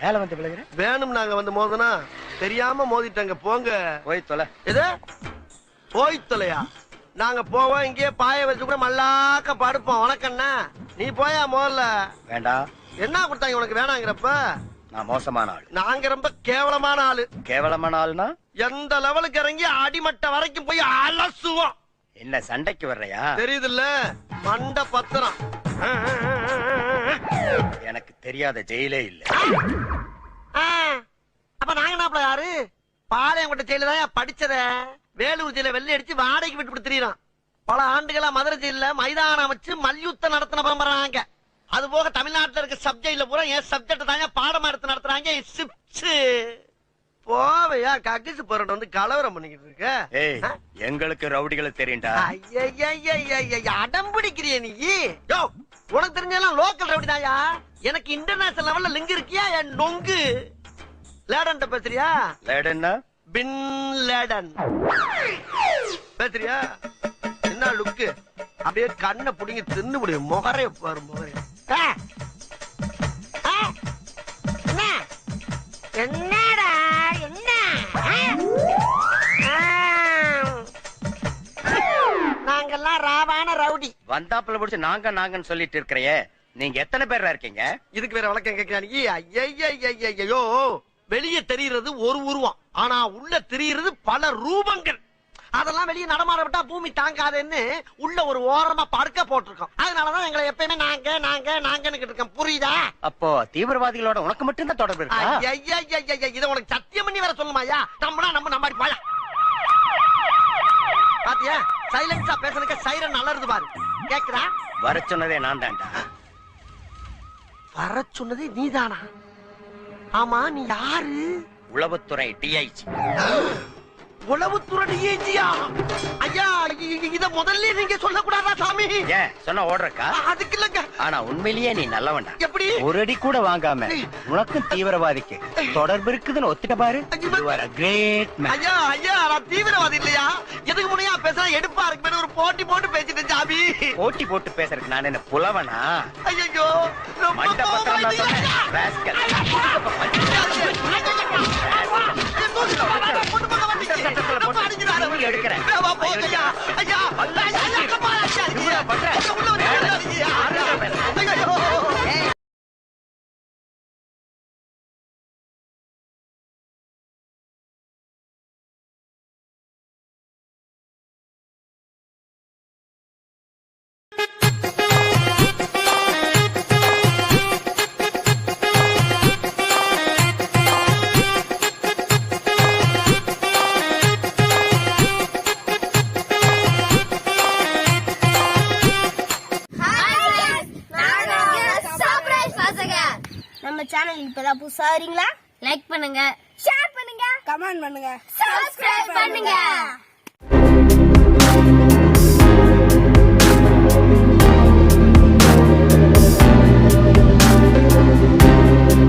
மேல வந்து விழுகிறேன். வேணும் நாங்க வந்து மோதனா தெரியாம மோதிட்டாங்க. போங்க போய் தொலை. எது போய் தொலையா? நாங்க போவோம், இங்கே பாய வச்சு கூட மல்லாக்க படுப்போம். உனக்கண்ணா நீ போயா முதல்ல. வேண்டாம். என்ன கொடுத்தாங்க உனக்கு வேணாங்கிறப்ப? நான் மோசமான ஆள். நாங்க ரொம்ப கேவலமான ஆளு. கேவலமான ஆளுனா எந்த லெவலுக்கு இறங்கி அடிமட்ட வரைக்கும் போய் அலசுவோம். என்ன சண்டைக்கு வர்றையா? தெரியுதுல்ல மண்ட பத்திரம். எனக்கு தெரியாத ஜெயிலே இல்ல. அப்ப நாங்க என்ன யாரு? பாளையங்கோட்டை ஜெயில தான் படிச்சத. வேலூர் ஜெயில வெள்ளை அடிச்சு வாடகைக்கு விட்டு கொடுத்துறான். பல ஆண்டுகளா மதுரை ஜெயில மைதானம் வச்சு மல்யுத்தம் நடத்தின பரம்பராங்க. அது போக தமிழ்நாட்டுல இருக்க சப்ஜெக்ட்ல பூரா என் சப்ஜெக்ட் தாங்க பாடமா எடுத்து நடத்துறாங்க. போவையா கக்கிசு போராட்டம் வந்து கலவரம் பண்ணிக்கிட்டு இருக்க. ஏய், எங்களுக்கு ரவுடிகளை தெரியும்டா. அடம் பிடிக்கிறிய நீ? யோ, உனக்கு தெரிஞ்செல்லாம் லோக்கல் ரவுடி தாயா. எனக்கு இன்டர்நேஷனல் லெவல்ல லிங்க் இருக்கியா? என் நொங்கு லேடன் பேசுறியா? லேடன்னா பின் லேடன் பேசுறியா? என்ன லுக்கு? அப்படியே கண்ணை புடிங்க தின்னு முடியும். முகரே பாரு முகரே. என்னடா என்ன? நாங்கெல்லாம் ராவான ரவுடி. வந்தாப்புல பிடிச்சு நாங்கன்னு சொல்லிட்டு இருக்கிறையே, நீங்க எத்தனை பேர் இருக்கீங்க? இதுக்கு வேற வழக்கம் கேட்கிறாங்க. ஐயோ, வெளியே தெரிகிறது ஒரு உருவம், ஆனா உள்ள தெரிகிறது பல ரூபங்கள். அதெல்லாம் வெளியே நடமாட விட்டா பூமி தாங்காதுன்னு உள்ள ஒரு ஓரமா படுக்க போட்டிருக்கோம். அதனாலதான் எங்களை எப்பயுமே நாங்கன்னு இருக்கோம். புரியுதா? அப்போ தீவிரவாதிகளோட உனக்கு மட்டும் தான் தொடர்பு இருக்கா? இதை உனக்கு சத்தியம் பண்ணி வேற சொல்லுமாயா? நம்பாடி பாயா. பாத்தியா சைலன்ஸா பேசுறதுக்கு சைரன் அலறுது பாரு. கேக்குதா? வர சொன்னதே நான் தான்டா. வர சொன்னதே நீதானா? ஆமா, நீ யாரு? உளவுத்துறை டிஐஜி. உளவுத்துறை டிஐஜியா? ஐயா, இத முதல்ல நீங்க சொல்லக்கூடாதா சாமி? ஏன் சொன்ன ஓடுறக்கா? அதுக்கு இல்லங்க. ஆனா உண்மையிலேயே நீ நல்லவன்டா. எப்படி? ஒரு அடி கூட வாங்காம உனக்கும் தீவிரவாதிக்கு தொடர்பு இருக்குதுன்னு ஒத்துட்ட பாரு. You are a great man. ஐயா, நான் தீவிரவாதி இல்லையா? எதுக்கு முனையா பேசுறா? எடுப்பா இருக்கு ஒரு போட்டி போட்டு பேசிட்டு சாமி. போட்டி போட்டு பேசுறதுக்கு நான் என்ன புலவனா? ஐயோ, மண்ட பத்திரம் நான் சொன்னேன். ராஸ்கல். எடுக்கிறேன். நம்ம சேனல் இப்பதான் புதுசா வரீங்களா? லைக் பண்ணுங்க, ஷேர் பண்ணுங்க, கமெண்ட் பண்ணுங்க, சப்ஸ்கிரைப் பண்ணுங்க.